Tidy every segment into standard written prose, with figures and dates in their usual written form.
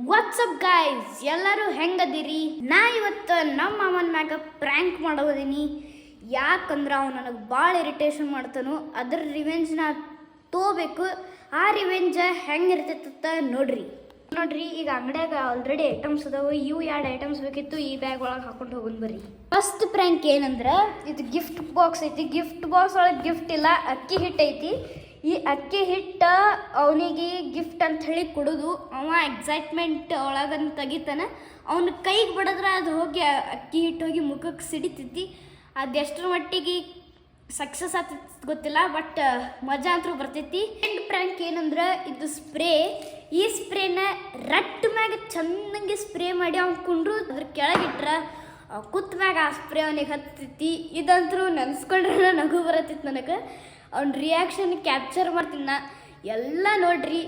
WhatsApp guys, ಎಲ್ಲರೂ ಹೆಂಗದಿರಿ? ನಾ ಇವತ್ತು ನಮ್ಮ ಮಾಮನ ಮ್ಯಾಗ ಪ್ರ್ಯಾಂಕ್ ಮಾಡೋದೀನಿ. ಯಾಕಂದ್ರೆ ಅವ್ನು ನನಗೆ ಭಾಳ ಇರಿಟೇಷನ್ ಮಾಡ್ತಾನು. ಅದ್ರ ರಿವೆಂಜ್ ನಾ ತೋಬೇಕು. ಆ ರಿವೆಂಜ್ ಹೆಂಗಿರ್ತೈತ ನೋಡ್ರಿ. ಈಗ ಅಂಗಡ್ಯಾಗ ಆಲ್ರೆಡಿ ಐಟಮ್ಸ್ ಅದಾವ. ಇವು 2 ಐಟಮ್ಸ್ ಬೇಕಿತ್ತು. ಈ ಬ್ಯಾಗ್ ಒಳಗೆ ಹಾಕೊಂಡು ಹೋಗೋಣ ಬರ್ರಿ. ಫಸ್ಟ್ ಪ್ರ್ಯಾಂಕ್ ಏನಂದ್ರೆ, ಇದು ಗಿಫ್ಟ್ ಬಾಕ್ಸ್ ಐತಿ. ಗಿಫ್ಟ್ ಬಾಕ್ಸ್ ಒಳಗೆ ಗಿಫ್ಟ್ ಇಲ್ಲ, ಅಕ್ಕಿ ಹಿಟ್ಟು ಐತಿ. ಈ ಅಕ್ಕಿ ಹಿಟ್ಟು ಅವನಿಗೆ ಗಿಫ್ಟ್ ಅಂತ ಹೇಳಿ ಕೊಡೋದು. ಅವ ಎಕ್ಸೈಟ್ಮೆಂಟ್ ಒಳಗಂತ ತೆಗಿತಾನೆ. ಅವನ ಕೈಗೆ ಬಡಿದ್ರೆ ಅದು ಹೋಗಿ ಅಕ್ಕಿ ಹಿಟ್ಟು ಹೋಗಿ ಮುಖಕ್ಕೆ ಸಿಡಿತೈತಿ. ಅದು ಎಷ್ಟರ ಮಟ್ಟಿಗೆ ಸಕ್ಸಸ್ ಆಗ್ತೈತಿ ಗೊತ್ತಿಲ್ಲ, ಬಟ್ ಮಜಾ ಅಂತೂ ಬರ್ತೈತಿ. ಸೆಕೆಂಡ್ ಪ್ರ್ಯಾಂಕ್ ಏನಂದ್ರೆ, ಇದು ಸ್ಪ್ರೇ. ಈ ಸ್ಪ್ರೇನ ರಟ್ ಮ್ಯಾಗ ಚೆನ್ನಾಗಿ ಸ್ಪ್ರೇ ಮಾಡಿ ಅವ್ನು ಕುಂಡ್ರು ಅದ್ರ ಕೆಳಗಿಟ್ರೆ ಕುತ್ತ ಮ್ಯಾಗ ಆ ಸ್ಪ್ರೇ ಅವನಿಗೆ ಹತ್ತೈತಿ. ಇದಂತರೂ ನೆನೆಸ್ಕೊಂಡ್ರೆ ನಗು ಬರತ್ತೈತಿ ನನಗೆ. ಅವ್ನ ರಿಯಾಕ್ಷನ್ ಕ್ಯಾಪ್ಚರ್ ಮಾಡ್ತೀನಿ ನಾ. ಎಲ್ಲ ನೋಡ್ರಿ,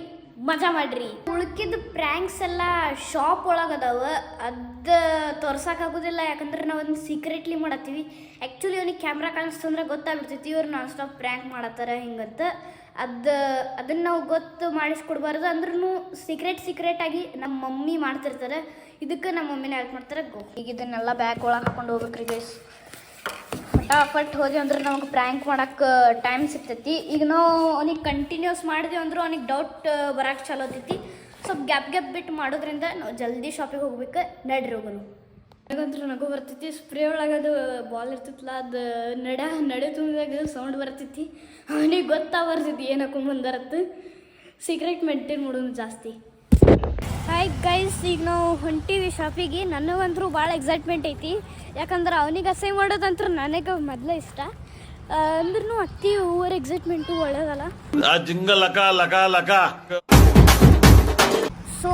ಮಜಾ ಮಾಡ್ರಿ. ಉಳ್ಕಿದ ಪ್ರ್ಯಾಂಕ್ಸ್ ಎಲ್ಲ ಶಾಪ್ ಒಳಗೆ ಅದಾವ. ಅದು ತೋರ್ಸೋಕ್ಕಾಗೋದಿಲ್ಲ, ಯಾಕಂದ್ರೆ ನಾವು ಅದನ್ನ ಸೀಕ್ರೆಟ್ಲಿ ಮಾಡತ್ತೀವಿ. ಆ್ಯಕ್ಚುಲಿ ಅವ್ನಿಗೆ ಕ್ಯಾಮ್ರಾ ಕಾಣಿಸ್ತಂದ್ರೆ ಗೊತ್ತಾಗ್ಬಿಡ್ತೈತಿ ಇವ್ರು ನಾನ್ ಸ್ಟಾಪ್ ಪ್ರ್ಯಾಂಕ್ ಮಾಡತ್ತಾರ ಹಿಂಗಂತ. ಅದನ್ನು ನಾವು ಗೊತ್ತು ಮಾಡಿಸ್ಕೊಡ್ಬಾರ್ದು. ಅಂದ್ರೂ ಸೀಕ್ರೆಟ್ ಆಗಿ ನಮ್ಮ ಮಮ್ಮಿ ಮಾಡ್ತಿರ್ತಾರೆ. ಇದಕ್ಕೆ ನಮ್ಮ ಮಮ್ಮಿನೇ ಹೆಲ್ಪ್ ಮಾಡ್ತಾರೆ. ಈಗ ಇದನ್ನೆಲ್ಲ ಬ್ಯಾಗ್ ಒಳಗೆ ಹಾಕೊಂಡು ಹೋಗ್ಬೇಕ್ರಿ ಗೈಸ್. ಫಟಾಫಟ್ ಹೋದ್ವಿ ಅಂದ್ರೆ ನಮಗೆ ಪ್ರ್ಯಾಂಕ್ ಮಾಡೋಕ್ಕೆ ಟೈಮ್ ಸಿಗ್ತೈತಿ. ಈಗ ನಾವು ಅವನಿಗೆ ಕಂಟಿನ್ಯೂಸ್ ಮಾಡಿದ್ವಿ ಅಂದ್ರೆ ಅವ್ನಿಗೆ ಡೌಟ್ ಬರೋಕ್ಕೆ ಚಲೋ ಆಗ್ತೈತಿ. ಸ್ವಲ್ಪ ಗ್ಯಾಪ್ ಬಿಟ್ಟು ಮಾಡೋದ್ರಿಂದ ನಾವು ಜಲ್ದಿ ಶಾಪಿಗೆ ಹೋಗ್ಬೇಕು. ನಡ್ರಿ ಹೋಗೋಣ. ನನಗಂತೂ ನಗು ಬರ್ತೈತಿ. ಸ್ಪ್ರೇ ಒಳಗೆ ಅದು ಬಾಲ್ ಇರ್ತೈತಲ್ಲ, ಅದು ನಡೆ ತುಂಬಿದಾಗ ಸೌಂಡ್ ಬರ್ತೈತಿ. ಅವನಿಗೆ ಬರ್ತೈತಿ ಏನು ಹಾಕೊಂಡ್ಬಂದಾರತ್ತು. ಸೀಕ್ರೆಟ್ ಮೇಂಟೈನ್ ಮಾಡೋದು ಜಾಸ್ತಿ. ಹಾಯ್ ಗೈಸ್, ಈಗ ನಾವು ಹೊಂಟೀವಿ ಶಾಪಿಗೆ. ನನಗಂತೂ ಭಾಳ ಎಕ್ಸೈಟ್ಮೆಂಟ್ ಐತಿ. ಯಾಕಂದ್ರೆ ಅವನಿಗೆ ಅಸಹ್ಯ ಮಾಡೋದಂತೂ ನನಗೆ ಮೊದಲೇ ಇಷ್ಟ. ಅಂದ್ರೂ ಅತಿ ಓವರ್ ಎಕ್ಸೈಟ್ಮೆಂಟು ಒಳ್ಳೇದಲ್ಲ. ಸೊ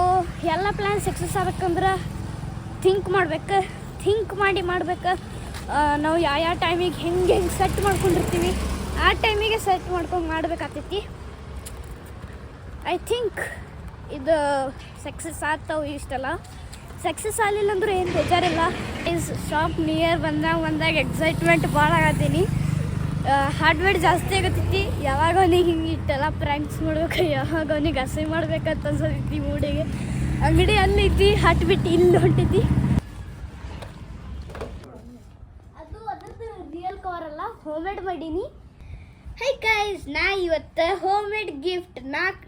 ಎಲ್ಲ ಪ್ಲ್ಯಾನ್ ಸಕ್ಸಸ್ ಆಗ್ಬೇಕಂದ್ರೆ ಥಿಂಕ್ ಮಾಡ್ಬೇಕು. ನಾವು ಯಾವ ಟೈಮಿಗೆ ಹೆಂಗೆ ಸೆಟ್ ಮಾಡ್ಕೊಂಡಿರ್ತೀವಿ ಆ ಟೈಮಿಗೆ ಸೆಟ್ ಮಾಡ್ಕೊಂಡು ಮಾಡ್ಬೇಕಾಗ್ತೈತಿ. ಐ ಥಿಂಕ್ ಇದು ಸಕ್ಸಸ್ ಆಗ್ತಾವೆ. ಇಷ್ಟಲ್ಲ ಸಕ್ಸಸ್ ಆಗಲಿಲ್ಲ ಅಂದರೂ ಏನು ಬೇಜಾರಿಲ್ಲ. ಶಾಪ್ ನಿಯರ್ ಬಂದಾಗ ಎಕ್ಸೈಟ್ಮೆಂಟ್ ಭಾಳ ಆಗತ್ತೀನಿ. ಹಾರ್ಡ್ವೇರ್ ಜಾಸ್ತಿ ಆಗತ್ತೈತಿ. ಯಾವಾಗ ಅವನಿಗೆ ಹಿಂಗೆ ಇಟ್ಟೆಲ್ಲ ಪ್ರ್ಯಾಂಕ್ಸ್ ಮಾಡ್ಬೇಕು, ಯಾವಾಗ ಅವನಿಗೆ ಅಸಹ್ಯ ಮಾಡ್ಬೇಕಂತ ಅನ್ಸತೈತಿ ಮೂಡಿಗೆ. ಅಂಗಡಿ ಅಲ್ಲೈತಿ, ಹಟ್ಬಿಟ್ಟು ಇಲ್ಲಿ ಹೊಂಟೈತಿ. ಅದು ಅದ್ರದ್ದು ರಿಯಲ್ ಕವರ್ ಅಲ್ಲ, ಹೋಮ್ ಮೇಡ್ ಮಾಡೀನಿ. ಹೈ ಗೈಸ್, ನಾ ಇವತ್ತು ಹೋಮ್ ಮೇಡ್ ಗಿಫ್ಟ್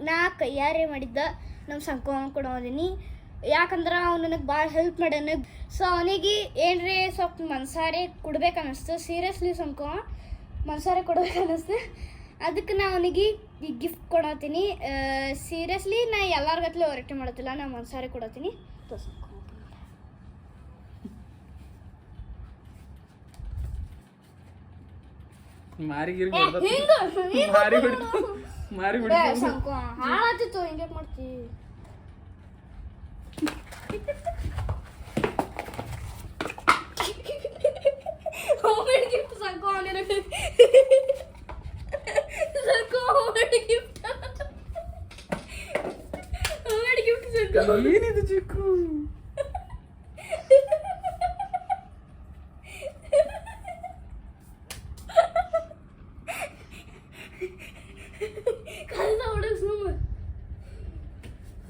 ನಾ ಕೈಯಾರೆ ಮಾಡಿದ್ದ ನಮ್ಮ ಸಂಕೋಣ ಕೊಡೋದೀನಿ. ಯಾಕಂದ್ರೆ ಅವ್ನು ನನಗೆ ಭಾಳ ಹೆಲ್ಪ್ ಮಾಡ್ಯಾನ. ಸೊ ಅವನಿಗೆ ಏನ್ರಿ ಸ್ವಲ್ಪ ಮನ್ಸಾರೆ ಕೊಡ್ಬೇಕು ಅನ್ನಿಸ್ತು. ಸೀರಿಯಸ್ಲಿ ಸಂಕೋ ಮನ್ಸಾರೆ ಕೊಡ್ಬೇಕು ಅನ್ನಿಸ್ತು. ಅದಕ್ಕೆ ನಾ ಅವನಿಗೆ ಈ ಗಿಫ್ಟ್ ಕೊಡತ್ತೀನಿ. ಸೀರಿಯಸ್ಲಿ ನಾ ಎಲ್ಲರಿಗತ್ಲೆ ಹೊರಟೆ ಮಾಡತ್ತಿಲ್ಲ, ನಾ ಮನ್ಸಾರೆ ಕೊಡತ್ತೀನಿ. ಹಾಳಾತಿತ್ತು, ಹಿಂಗೆ ಮಾಡ್ತಿ. ಹೋಮ್ಮೇಡ್ ಗಿಫ್ಟ್ ಸಾಕು ಅವನಿಗೆ. ಏನಿದು ಚಿಕ್ಕು?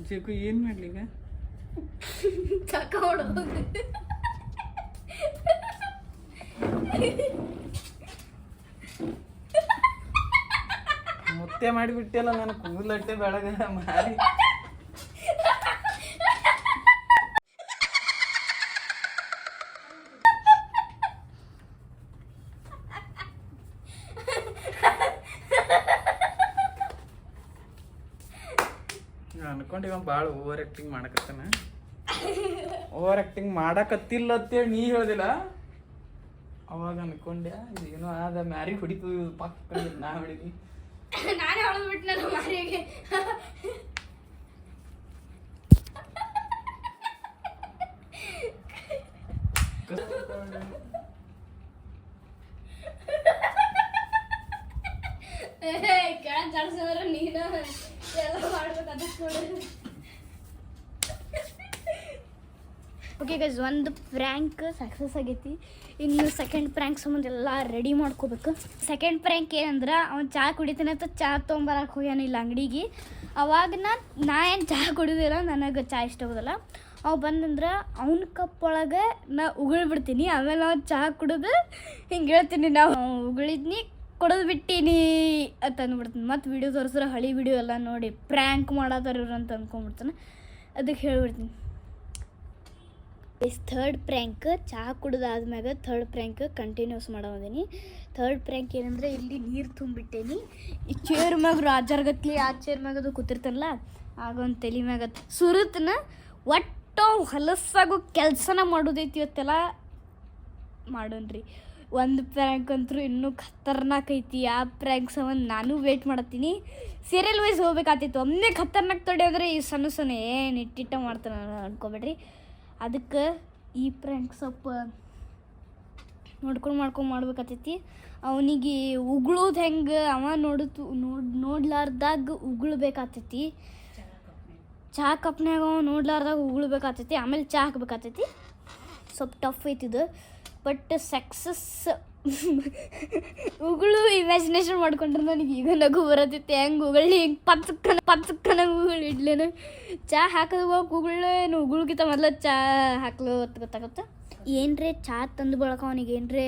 ಚಿಕ್ಕು ಏನ್ ಮಾಡ್ಲಿ ಈಗ? ಚಕ್ಕ ಹೊಡೋದು. ಮುತ್ತೆ ಮಾಡಿಬಿಟ್ಟಿಲ್ಲ, ನನ್ನ ಕೂದಲಟ್ಟೆ ಬೆಳಗ ಮಾರಿ. ಅನ್ಕೊಂಡು ಇವ ಭಾಳ ಓವರ್ ಆಕ್ಟಿಂಗ್ ಮಾಡಕತ್ತಾನ. ಓವರ್ ಆಕ್ಟಿಂಗ್ ಮಾಡಕತ್ತಿಲ್ಲ ಅಂತೇಳಿ ನೀ ಹೇಳ್ದಿಲ್ಲ. ಅವಾಗ ಅನ್ಕೊಂಡೆ ಏನೋ ಆದ ಮ್ಯಾರಿ ಹೊಡಿತು ಪಕ್ಕ ನಾ ಹೊಡಿದಿ. ನಾನೇ ಹೊಡೆದ್ಬಿಟ್ನಲ್ಲ ಮಾರಿಗೆ. ಕೆಳ ಜಾಡ್ಸಿದ್ರೆ ನೀನು ಎಲ್ಲ ಮಾಡ್ಬೇಕು. ಅದಕ್ಕೆ ಓಕೆ ಗೈಸ್, ಒಂದು ಪ್ರ್ಯಾಂಕ್ ಸಕ್ಸಸ್ ಆಗೈತಿ. ಇನ್ನು ಸೆಕೆಂಡ್ ಪ್ರ್ಯಾಂಕ್ ಸಂಬಂಧ ಎಲ್ಲ ರೆಡಿ ಮಾಡ್ಕೋಬೇಕು. ಸೆಕೆಂಡ್ ಪ್ರ್ಯಾಂಕ್ ಏನಂದ್ರೆ, ಅವ್ನು ಚಹಾ ಕುಡಿತಾನಂತ ಚಹಾ ತೊಗೊಂಬರಕ್ಕೆ ಹೋಗ್ಯಾನಿಲ್ಲ ಅಂಗಡಿಗೆ. ಅವಾಗ ನಾ ಏನು ಚಹಾ ಕುಡಿಯೋದಿಲ್ಲ, ನನಗೆ ಚಹಾ ಇಷ್ಟ ಆಗೋದಿಲ್ಲ. ಅವು ಬಂದಂದ್ರೆ ಅವ್ನ ಕಪ್ಪೊಳಗೆ ನಾ ಉಗುಳ್ಬಿಡ್ತೀನಿ. ಆಮೇಲೆ ನಾವು ಚಹಾ ಕುಡಿದು ಹಿಂಗೆ ಹೇಳ್ತೀನಿ, ನಾವು ಉಗುಳಿದ್ನಿ ಕೊಡೋದು ಬಿಟ್ಟೀನಿ ಅಂತ ಅಂದ್ಬಿಡ್ತೀನಿ. ಮತ್ತು ವೀಡಿಯೋ ತೋರಿಸಿದ್ರೆ ಹಳಿ ವೀಡಿಯೋ ಎಲ್ಲ ನೋಡಿ ಪ್ರ್ಯಾಂಕ್ ಮಾಡತ್ತಾರ ಇವ್ರು ಅಂತ ಅಂದ್ಕೊಂಡ್ಬಿಡ್ತಾನೆ. ಅದಕ್ಕೆ ಹೇಳ್ಬಿಡ್ತೀನಿ. ಥರ್ಡ್ ಪ್ರ್ಯಾಂಕ್ ಚಹಾ ಕುಡಿದಾದ್ಮ್ಯಾಗ ಥರ್ಡ್ ಪ್ರ್ಯಾಂಕ್ ಕಂಟಿನ್ಯೂಸ್ ಮಾಡೋದೀನಿ. ಥರ್ಡ್ ಪ್ರ್ಯಾಂಕ್ ಏನಂದರೆ, ಇಲ್ಲಿ ನೀರು ತುಂಬಿಟ್ಟೇನಿ. ಈ ಚೇರ್ ಮ್ಯಾಗ ರಾಜರ್ಗತ್ಲಿ ಆ ಚೇರ್ ಮ್ಯಾಗ ಅದು ಕೂತಿರ್ತಾನಲ್ಲ, ಆಗ ಒಂದು ತಲೆ ಮ್ಯಾಗ ಸುರುತ್ತನ ಒಟ್ಟು ಹೊಲಸಾಗೋ ಕೆಲಸನ ಮಾಡೋದೈತಿ. ಇವತ್ತೆಲ್ಲ ಮಾಡೋಣ್ರಿ. ಒಂದು ಪ್ರ್ಯಾಂಕ್ ಅಂತೂ ಇನ್ನೂ ಖತರ್ನಾಕ್ ಐತಿ. ಆ ಪ್ರ್ಯಾಂಕ್ ಸಂಬಂಧ ನಾನು ವೇಟ್ ಮಾಡತ್ತೀನಿ. ಸೀರಿಯಲ್ ವೈಸ್ ಹೋಗ್ಬೇಕಾಗ್ತಿತ್ತು. ಒಮ್ಮೆ ಖತರ್ನಾಕ್ ತೊಡೆ ಅಂದರೆ ಈ ಸಣ್ಣ ಸಣ್ಣ ಏನು ಇಟ್ಟಿಟ್ಟ ಮಾಡ್ತಾನೆ ಅನ್ಕೋಬೇಡ್ರಿ. ಅದಕ್ಕೆ ಈ ಪ್ರ್ಯಾಂಕ್ ಸ್ವಲ್ಪ ನೋಡ್ಕೊಂಡು ಮಾಡ್ಬೇಕಾಗ್ತೈತಿ. ಅವನಿಗೆ ಉಗುಳೋದು ಹೆಂಗೆ ಅವ ನೋಡ್ಲಾರ್ದಾಗ ಉಗುಳ್ಬೇಕಾಗ್ತೈತಿ. ಚಹಾ ಕಪ್ನಾಗ ಅವ ನೋಡ್ಲಾರ್ದಾಗ ಉಗುಳ್ಬೇಕಾಗ್ತೈತಿ. ಆಮೇಲೆ ಚಹಾ ಹಾಕ್ಬೇಕಾಗ್ತೈತಿ. ಸ್ವಲ್ಪ ಟಫ್ ಐತಿದು, ಬಟ್ ಸಕ್ಸಸ್. ಉಗುಳು ಇಮ್ಯಾಜಿನೇಷನ್ ಮಾಡ್ಕೊಂಡ್ರೆ ನನಗೆ ಈಗ ನಗು ಬರತೈತಿ. ಹೆಂಗೆ ಉಗುಳಿ ಹಿಂಗೆ ಪಚ್ಚಕ್ಕನ ಉಗುಳು ಇಡ್ಲೇನು. ಚಹಾ ಹಾಕಿದ ಉಗುಳೇನು ಉಗುಳ್ಗಿಂತ ಮೊದಲು ಚಹಾ ಹಾಕ್ಲು ಅಂತ ಗೊತ್ತಾಗುತ್ತೆ. ಏನರೇ ಚಹಾ ತಂದು ಬಳಕ ಅವನಿಗೆ ಏನರೇ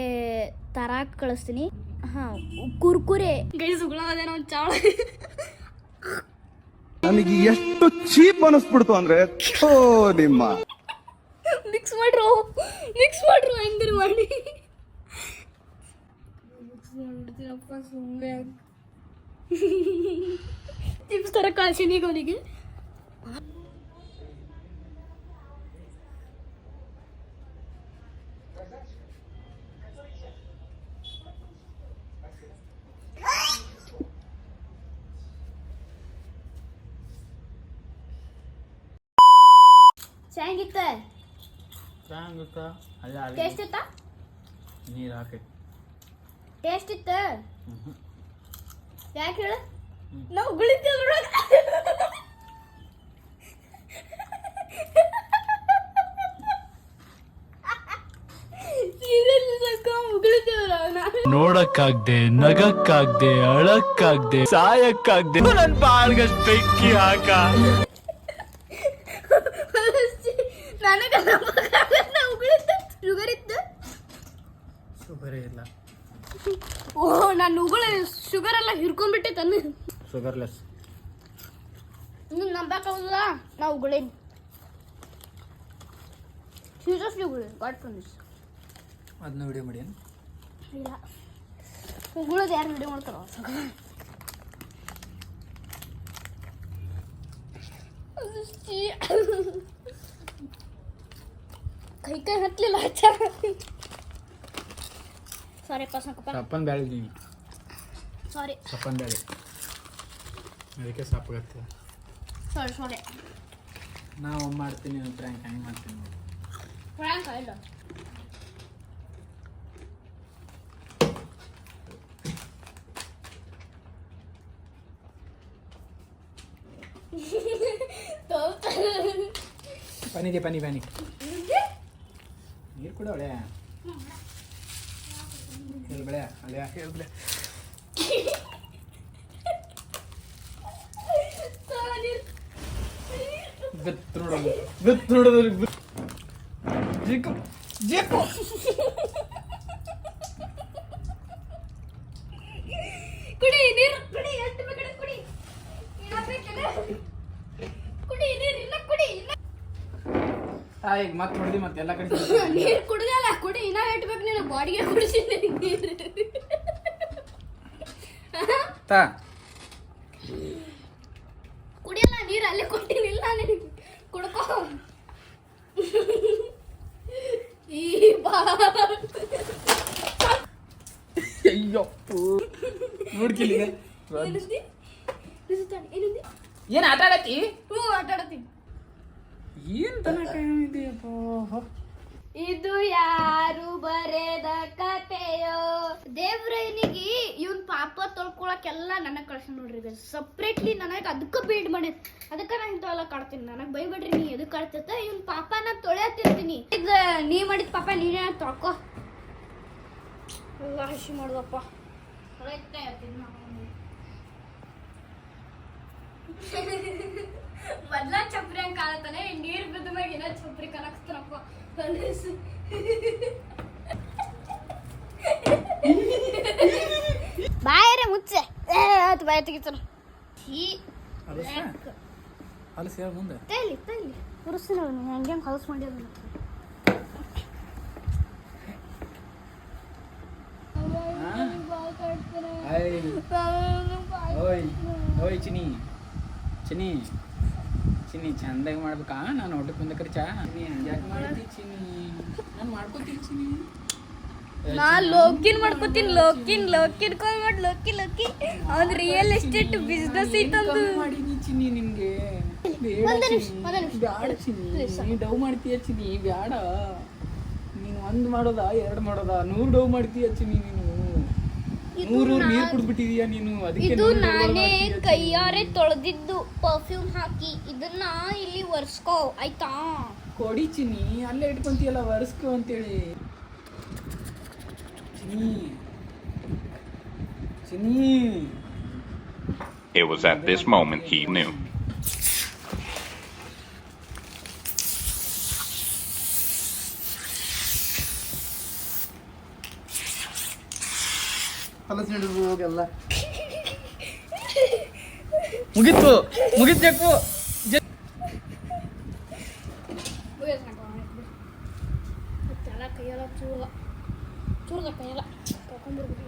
ತರಾಕ್ ಕಳಿಸ್ತೀನಿ. ಹಾಂ, ಕುರ್ಕುರೆ ಗೈಸ್ ಉಗುಳೋದೇನೋ ಒಂದು ಚಾಳ ನನಗೆ ಎಷ್ಟು ಚೀಪ್ ಅನಿಸ್ಬಿಡ್ತು ಅಂದ್ರೆ, ನಿಮ್ಮ ಮಿಕ್ಸ್ ಮಾಡ್ರು ಹೆಂಗಾರು ಮಾಡಿ ಮಾಡ್ಬಿಡ್ತೀನಪ್ಪ. ಸುಮ್ಮನೆ ಚಿಪ್ಸ್ ಥರ ಕಳ್ಸೀನಿ ಈಗ ಅವನಿಗೆ. ಚೆನ್ನಾಗಿತ್ತ? ಟೇಸ್ಟ್ ಇತ್ತ? ನೀರು ಹಾಕಿ ಟೇಸ್ಟ್ ಇತ್ತ? ಯಾಕೆ ಹೇಳ? ನಾವು ಉಗುಳಿತೀವಿ ನೋಡೋಣ. ನೋಡಕ್ಕಾಗ್ದೆ, ನಗಕ್ಕಾಗ್ದೆ, ಅಳಕ್ಕಾಗ್ದೆ, ಸಾಯಕ್ಕಾಗ್ದೆ, ನನ್ ಬಾಳ್ಗಷ್ಟ್ ಬೆಂಕಿ ಹಾಕ. ಶುಗರೇ ಇಲ್ಲ. ಓಹ್, ನಾನು ಉಗುಳ ಶುಗರ್ ಎಲ್ಲ ಹಿರ್ಕೊಂಡ್ಬಿಟ್ಟೆ ತಾನೆ. ಶುಗರ್ಲೆಸ್. ನೀನು ನಂಬಕ್ಕಾಗಲ್ಲ, ನಾವು ಉಗುಳೇನಿ. ಸೀರಿಯಸ್ಲಿ ಉಗುಳಿ, ಗಾಡ್ ಪ್ರಾಮಿಸ್. ಅದನ್ನ ವಿಡಿಯೋ ಮಾಡಿ. ಇಲ್ಲ, ಉಗುಳೋದು ಯಾರು ವಿಡಿಯೋ ಮಾಡ್ತಾರೋ? ಕೈ ಹತ್ತಲಿಲ್ಲ. ಸಾರಿ ಪಸಂಕಪ್ಪ. ಸಪ್ಪನ್ ಬ್ಯಾಳಿ ಇದೀನಿ. ಸಾರಿ, ಸಪ್ಪನ್ ಬ್ಯಾಳಿ, ಅದಕ್ಕೆ ಸಪ್ಪಗತ್ತೆ. ಸಾರಿ ನಾವು ಮಾಡ್ತೀನಿ ಪ್ರ್ಯಾಂಕ್ ಹೆಂಗೆ ಮಾಡ್ತೀನಿ ನೋಡಿ. ಫ್ರ್ಯಾಂಕ್ ಇಲ್ಲ. ಪನಿ ನೀರು ಕೂಡ ಒಳ್ಳೆ ಹೇಳ್ಬೇಳೆ ಅಲ್ಲೇ ಹೇಳ್ಬೇಳೆ. ಗತ್ತು ನೋಡೋದು ಜೀಕು ಜೀಕು. ಕುಡಿ ನೀರು, ಕುಡಿ, ಎಷ್ಟು ಬೇಕಾದ್ರೆ ಕುಡಿ. ಕುಡಿ ನೀರು, ಇಲ್ಲ ಕುಡಿ. ಈಗ ಮತ್ತೆ ಹೊಡೆದಿ ಮತ್ತೆ ಎಲ್ಲ ಕಡೆ ನೀರು ಕುಡಿದಲ್ಲ, ಕುಡಿ. ಇನ್ನ ಇಟ್ಬೇಕು ನೀನು ಬಾಡಿಗೆ ಕುಡಿಸಿದ್ದೆ ನೀರು. ತಾ ಕುಡಿಯಲ್ಲ ನೀರು, ಅಲ್ಲೇ ಕೊಟ್ಟಿನಿಲ್ಲ ನಿನಗೆ, ಕುಡ್ಕೋ. ಈ ಬಾ ಅಯ್ಯಪ್ಪು ನೋಡ್ಕಿಲ್ಲ. ಏನು ಆಟ ಆಡತ್ತಿ? ಹ್ಞೂ, ಆಟ ಆಡತ್ತೀನಿ. ಏನು ತನಕ ಇದೆಯಪ್ಪ. ಇದು ಯಾರು ಬರೆದ ಕತೆಯೋ ದೇವ್ರನಿಗೆ ಇವನ್ ಪಾಪ ತೊಳ್ಕೊಳಕ್ಕೆಲ್ಲ ನನಗೆ ಕಳ್ಸ ನೋಡ್ರಿ ಇದು ಸಪ್ರೇಟ್ಲಿ ನನಗೆ ಅದಕ್ಕೆ ಬೇಡ್ ಮಾಡಿ ಅದಕ್ಕೆ ನಾನು ಇಂಥವೆಲ್ಲ ಕಾಡ್ತೀನಿ ನನಗೆ ಬೈಬೇಡ್ರಿ ನೀ ಎದಕ್ಕೆ ಕಾಡ್ತೈತ ಇವನ್ ಪಾಪ ನಾನು ತೊಳೆಯತ್ತಿರ್ತೀನಿ ಇದು ನೀ ಮಾಡಿದ ಪಾಪ ನೀನೇ ತೊಳ್ಕೊ ಎಲ್ಲ ಹಸಿ ಮಾಡುವಪ್ಪ ಮೊದ್ಲ ಚಪ್ರಿ ಹಂಗೆ ಕಾಣತಾನೆ ನೀರ್ ಬಿದ್ದ ಮ್ಯಾಗ ಏನೋ ಚಪ್ರಿ ಕನಕ್ಸ್ತಾನಪ್ಪ ಬಾಯರೆ ಮುಚ್ಚೆ ಅದು ಬಾಯ ತೆಗಿತಾನ ಹೊಲಸು ಹೇಳ ಮುಂದೆ ತೈಲಿ ಕುರುಸ್ತೀನಿ ಅವನು ಹಂಗೆ ಹೊಲಸು ಮಾಡ್ಯಾರ ಓಯ್ ಚಿನಿ ಚಂದಾಗಿ ಮಾಡ್ಬೇಕಾ ನಾನು ಊಟಕ್ಕೆ ಬಂದಕ್ರಿ ಚಾ ನೀ ಹಂಗ್ಯಾಕೆ ಮಾಡ್ತಿ ಚಿನಿ ನಾನು ಮಾಡ್ಕೋತೀನಿ ಚಿನಿ ನಾ ಲೋಕಿನ್ ಮಾಡ್ಕೋತೀನಿ ಲೋಕಿನ್ ಕಾಲ್ ಮಾಡಿ ಲೋಕಿ ಅವ್ನ್ ರಿಯಲ್ ಎಸ್ಟೇಟ್ ಬಿಸ್ನೆಸ್ ಐತಂದು ಮಾಡೀನಿ ಚಿನಿ ನಿನ್ಗೆ ಒಂದ್ ನಿಮಿಷ ಬ್ಯಾಡ ಚಿನಿ ನೀ ಡವ್ ಮಾಡ್ತೀಯ ಚಿನಿ ಬ್ಯಾಡ ನೀನು 1 ಮಾಡೋದಾ 2 ಮಾಡೋದಾ 100 ಡವ್ ಮಾಡ್ತೀಯ ಚಿನಿ ನೀನು 100 ನೀರು ಕುಡ್ಬಿಟ್ಟಿದೀಯ ನೀನು ಅದಕ್ಕೆ ಇದು ನಾನೇ ಕೈಯಾರೆ ತೊಳೆದಿದ್ದು ಪರ್ಫ್ಯೂಮ್ ಹಾಕಿ ಇದನ್ನ ಇಲ್ಲಿ ಒರೆಸ್ಕೋ ಆಯ್ತಾ ಕೊಡಿ ಚಿನಿ ಅಲ್ಲೇ ಇಟ್ಕೊಂತೀಯಲ್ಲ ವರ್ಸ್ಕೊ ಅಂತೇಳಿ Chini It was at this moment he knew. ಹೋಗಲ್ಲ ಮುಗಿತು ಯಾಕೋ ಕೈಯೆಲ್ಲ ಚೂರ್ದ ಕೈಯೆಲ್ಲ ತಗೊಂಡ್ಬಿಡ್ಬಿಟ್ಟು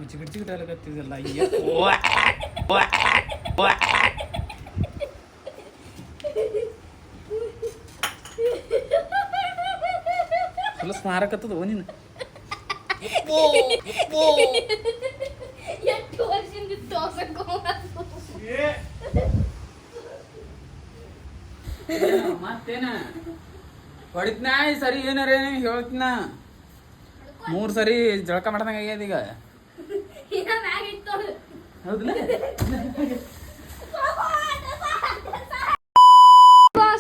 ಚಿಗಟಿಗಲ್ಲ ಸ್ವಲ್ಪ ಸ್ಮಾರಕತ್ತದ ನೀನು ಎಷ್ಟು ವರ್ಷದಿಂದ ಮತ್ತೇನ ಹೊಡಿತ್ನ ಈ ಸರಿ ಏನಾರ ಹೇಳ್ತಿನ 3 ಸರಿ ಜಳಕ ಮಾಡ್ದಂಗ ಆಗ್ಯದ ಈಗ ಹೌದಲ್ಲ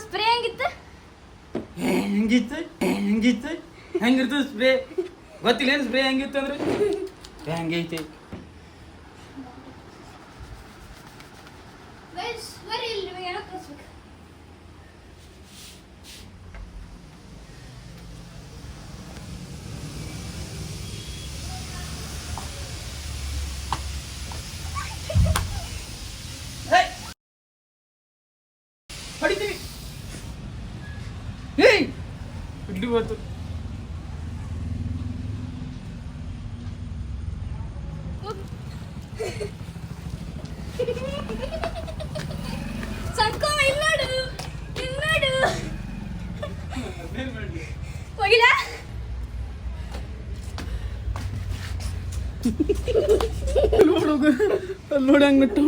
ಸ್ಪ್ರೇ ಹೆಂಗಿತ್ತು ಹೆಂಗಿರ್ತದ ಸ್ಪ್ರೇ ಗೊತ್ತಿಲ್ಲ ಏನು ಸ್ಪ್ರೇ ಹೆಂಗಿತ್ತು ಅಂದ್ರೆ ಹೆಂಗೈತಿ ಹೊಡಿತೀವಿ ಇಡ್ಲಿ ಬಂತು ಸಂಕೋ ಇಲ್ಲಾಡು ಹೋಗಿಲ್ಲ ನೋಡಿ ಹಂಗಿಟ್ಟು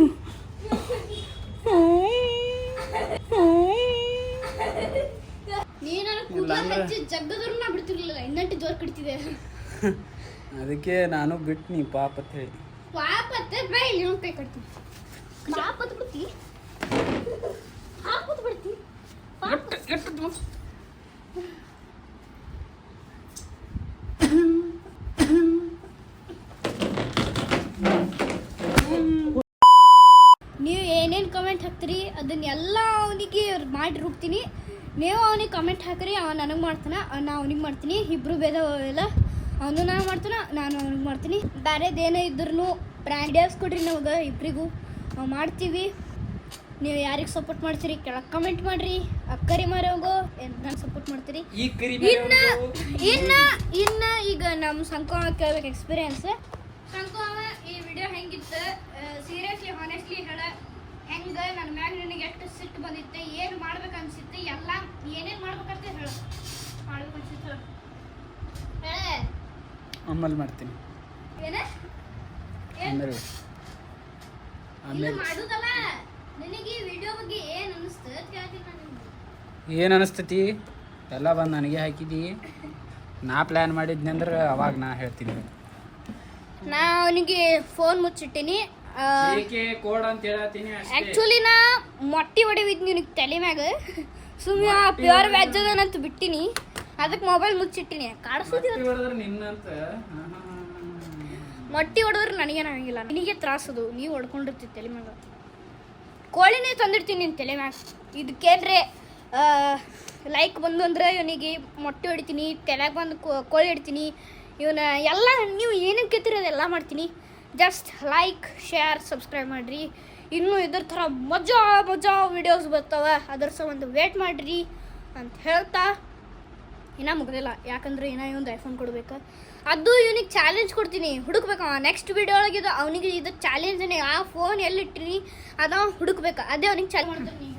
ನೀ ನನಗೆ ಕೂದಲ ಹಚ್ಚಿ ಜಗ್ಗದ್ರು ನಾ ಬಿಡ್ತಿರ್ಲಿಲ್ಲ ಇನ್ನಂಟಿ ಜೋರ್ ಕಟ್ತಿದೆ ಅದಕ್ಕೆ ನಾನು ಬಿಟ್ನಿ ಪಾಪ ಅಂತ ಹೇಳಿ ಪಾಪತ್ತೆ ಬೈ ನೀವು ಕೈ ಕಟ್ತೀನಿ ಪಾಪತ್ ಬಿಡ್ತಿ ಹಾಕೋದು ಬಿಡ್ತಿ ನೀವು ಏನೇನು ಕಮೆಂಟ್ ಹಾಕ್ತೀರಿ ಅದನ್ನೆಲ್ಲ ಅವನಿಗೆ ಮಾಡಿ ರೂಗ್ತೀನಿ ನೀವು ಅವನಿಗೆ ಕಮೆಂಟ್ ಹಾಕಿರಿ ಅವ ನನಗೆ ಮಾಡ್ತಾನೆ ನಾ ಅವನಿಗೆ ಮಾಡ್ತೀನಿ ಇಬ್ಬರು ಭೇದ ಎಲ್ಲ ಅವನು ನಾನು ಮಾಡ್ತಾನೆ ನಾನು ಅವ್ನಿಗೆ ಮಾಡ್ತೀನಿ ಬೇರೆದೇನೇ ಇದ್ರೂ ಬ್ರ್ಯಾಂಡೇವ್ಸ್ ಕೊಡ್ರಿ ನಮಗೆ ಇಬ್ಬರಿಗೂ ನಾವು ಮಾಡ್ತೀವಿ ನೀವು ಯಾರಿಗೆ ಸಪೋರ್ಟ್ ಮಾಡ್ತೀರಿ ಕೆಳಗೆ ಕಮೆಂಟ್ ಮಾಡಿರಿ ಅಕ್ಕರಿ ಮಾರೋಗೋ ನಾನು ಸಪೋರ್ಟ್ ಮಾಡ್ತೀರಿ ಇನ್ನು ಈಗ ನಮ್ಮ ಸಂಕೋ ಕೇಳ್ಬೇಕು ಎಕ್ಸ್ಪೀರಿಯನ್ಸ್ ಸಂಕೋ ಈ ವಿಡಿಯೋ ಹೆಂಗಿತ್ತು ಸೀರಿಯಸ್ಲಿ ಹಾನೆಸ್ಟ್ಲಿ ಹೇಳ ಹೆಂಗೆ ನನ್ನ ಮ್ಯಾಗ ನಿನಗೆ ಎಷ್ಟು ಸಿಟ್ಟು ಬಂದಿತ್ತೆ ಏನು ಮಾಡ್ಬೇಕು ಅನ್ಸಿತ್ತು ಎಲ್ಲ ಏನೇನು ಮಾಡ್ಬೇಕಂತ ಹೇಳು ಮಾಡ್ಬೇಕು ಅನ್ಸಿತ್ತು ಹೇಳ ಆಮೇಲೆ ಮಾಡ್ತೀನಿ ಏನ ಆಮೇಲೆ ಇಲ್ಲ ಮಾಡುದಲ್ಲ ನಿನಗೆ ಈ ವಿಡಿಯೋ ಬಗ್ಗೆ ಏನ್ ಅನಿಸ್ತು ಅಂತ ಕೇಳ್ತೀನಿ ನಾನು ನಿಮ್ಗೆ. ಏನು ಅನಿಸ್ತೈತಿ ಎಲ್ಲ ಬಂದು ನನಗೆ ಹಾಕಿದಿ ನಾ ಪ್ಲ್ಯಾನ್ ಮಾಡಿದ್ನಿ ಅಂದ್ರೆ ಅವಾಗ ನಾ ಹೇಳ್ತೀನಿ ನಾ ಅವನಿಗೆ ಫೋನ್ ಮುಚ್ಚಿಟ್ಟಿನಿ ಕೋಡ್ ಅಂತ ಹೇಳತ್ತೀನಿ ಆ್ಯಕ್ಚುಲಿ ನಾ ಮೊಟ್ಟಿ ಹೊಡಿವಿದ್ ನಿನಗೆ ತಲೆ ಮ್ಯಾಗ ಸುಮ್ಮನೆ ಪ್ಯೂರ್ ವೆಜ್ ಅದನಂತ ಬಿಟ್ಟಿನಿ ಅದಕ್ಕೆ ಮೊಬೈಲ್ ಮುಚ್ಚಿಟ್ಟಿನಿ ಕಾಡಿಸೋದು ನಿನ್ನಂತ ಮೊಟ್ಟಿ ಹೊಡೆದ್ರೆ ನನಗೇನು ಆಗಂಗಿಲ್ಲ ನಿನಗೆ ತ್ರಾಸದು ನೀವು ಹೊಡ್ಕೊಂಡಿರ್ತೀವಿ ತಲೆ ಮ್ಯಾಗ ಕೋಳಿನೇ ತಂದಿರ್ತೀನಿ ನಿನ್ನ ತಲೆ ಮ್ಯಾಗ ಇದಕ್ಕೇನ್ರೆ ಲೈಕ್ ಬಂದು ಅಂದ್ರೆ ಇವನಿಗೆ ಮೊಟ್ಟೆ ಹೊಡಿತೀನಿ ತಲೆಗೆ ಬಂದು ಕೋಳಿ ಇಡ್ತೀನಿ ಇವನ ಎಲ್ಲ ನೀವು ಏನಕ್ಕೆ ಕೇಳ್ತೀರಿ ಅದೆಲ್ಲ ಮಾಡ್ತೀನಿ ಜಸ್ಟ್ ಲೈಕ್ ಶೇರ್ ಸಬ್ಸ್ಕ್ರೈಬ್ ಮಾಡಿರಿ ಇನ್ನೂ ಇದ್ರ ಥರ ಮಜಾ ವಿಡಿಯೋಸ್ ಬರ್ತಾವೆ ಅದ್ರ ಸಂಬಂಧ ವೇಟ್ ಮಾಡಿರಿ ಅಂತ ಹೇಳ್ತಾ ಇನ್ನೂ ಮುಗ್ದಿಲ್ಲ ಯಾಕಂದ್ರೆ ಇನ್ನೂ ಇವೊಂದು ಐಫೋನ್ ಕೊಡ್ಬೇಕು ಅದು ಇವನಿಗೆ ಚಾಲೆಂಜ್ ಕೊಡ್ತೀನಿ ಹುಡುಕ್ಬೇಕು ನೆಕ್ಸ್ಟ್ ವಿಡಿಯೋ ಒಳಗೆ ಇದು ಅವನಿಗೆ ಇದು ಚಾಲೆಂಜನೇ ಆ ಫೋನ್ ಎಲ್ಲಿಟ್ಟಿನಿ ಅದು ಹುಡುಕ್ಬೇಕು ಅದೇ ಅವನಿಗೆ ಚಾಲೆಂಜ್ ಮಾಡ್ತೀನಿ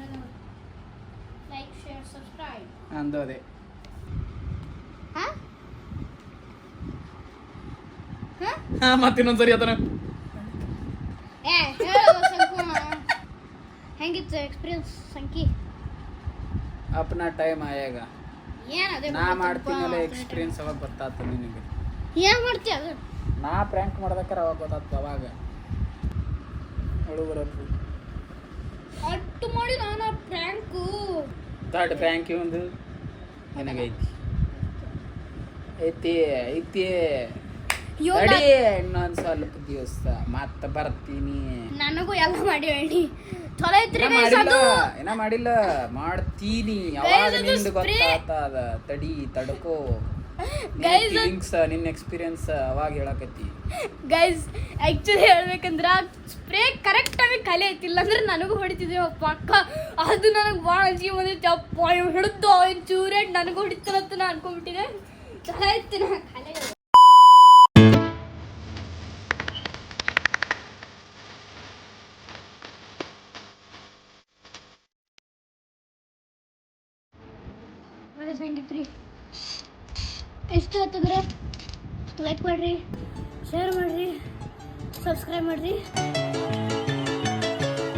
ಲೈಕ್ ಶೇರ್ ಸಬ್ಸ್ಕ್ರೈಬ್ ಅಂದು ಅದೇ ಹಾಂ ಮತ್ತಿನ್ನೊಂದ್ಸರಿ ಅದನ್ನ ಏ ಹೇಳು ಸಂಕು ಹೆಂಗಿತ್ತು ಎಕ್ಸ್ಪೀರಿಯನ್ಸ್ ಸಂಕಿ ಅಪ್ನಾ ಟೈಮ್ ಆಯಾಗ ಏನದೇ ನಾ ಮಾಡ್ತೀನಲ್ಲ ಎಕ್ಸ್ಪೀರಿಯನ್ಸ್ ಅವಾಗ ಗೊತ್ತಾಗ್ತದೆ ನಿನಗೆ ಏನು ಮಾಡ್ತೀಯ ಅದು ನಾ ಪ್ರ್ಯಾಂಕ್ ಮಾಡ್ಬೇಕಾರೆ ಅವಾಗ ಗೊತ್ತಾಗ್ತದೆ ಅವಾಗ ಹುಡುಗರಪ್ಪು ಅಟ್ಟು ಮಾಡಿ ನಾನು ಪ್ರ್ಯಾಂಕು ಥರ್ಡ್ ಪ್ರ್ಯಾಂಕ್ ಒಂದು ನಿನಗೈತಿ ಐತಿ ತಡಿ ಇನ್ನೊಂದು ಸ್ವಲ್ಪ ದಿವಸ ಮತ್ತೆ ಬರ್ತೀನಿ ನನಗೂ ಎಲ್ಲ ಮಾಡಿ ಹೇಳಿ ಚಲೋ ಐತ್ರಿ ಏನ ಮಾಡಿಲ್ಲ ಮಾಡ್ತೀನಿ ಅವಾಗ ನಿಂದು ಗೊತ್ತಾಗ್ತದ ತಡಿ ತಡ್ಕೋ ಫೀಲಿಂಗ್ಸ್ ನಿನ್ನ ಎಕ್ಸ್ಪೀರಿಯನ್ಸ್ ಅವಾಗ ಹೇಳಕತ್ತಿ ಗೈಸ್ ಆ್ಯಕ್ಚುಲಿ ಹೇಳ್ಬೇಕಂದ್ರೆ ಸ್ಪ್ರೇ ಕರೆಕ್ಟ್ ಆಗಿ ಖಾಲಿ ಐತಿಲ್ಲ ಅಂದ್ರೆ ನನಗೂ ಹೊಡಿತಿದ್ದೇವೆ ಪಕ್ಕ ಅದು ನನಗೆ ಭಾಳ ಅಂಜಿಕೆ ಬಂದೈತಿ ಅಪ್ಪ ಇವ್ ಹಿಡಿದು ಚೂರೇ ನನಗೂ ಹೊಡಿತಾರಂತ ನಾನು ಅನ್ಕೊಂಡ್ಬಿಟ್ಟಿದೆ ಚಲೋ ಐತಿ ನಾ ಖಾಲಿ ಹೆಂಗಿತ್ರಿ ಎಷ್ಟು ಹತ್ತಿದ್ರೆ ಲೈಕ್ ಮಾಡಿರಿ ಶೇರ್ ಮಾಡಿರಿ ಸಬ್ಸ್ಕ್ರೈಬ್ ಮಾಡಿರಿ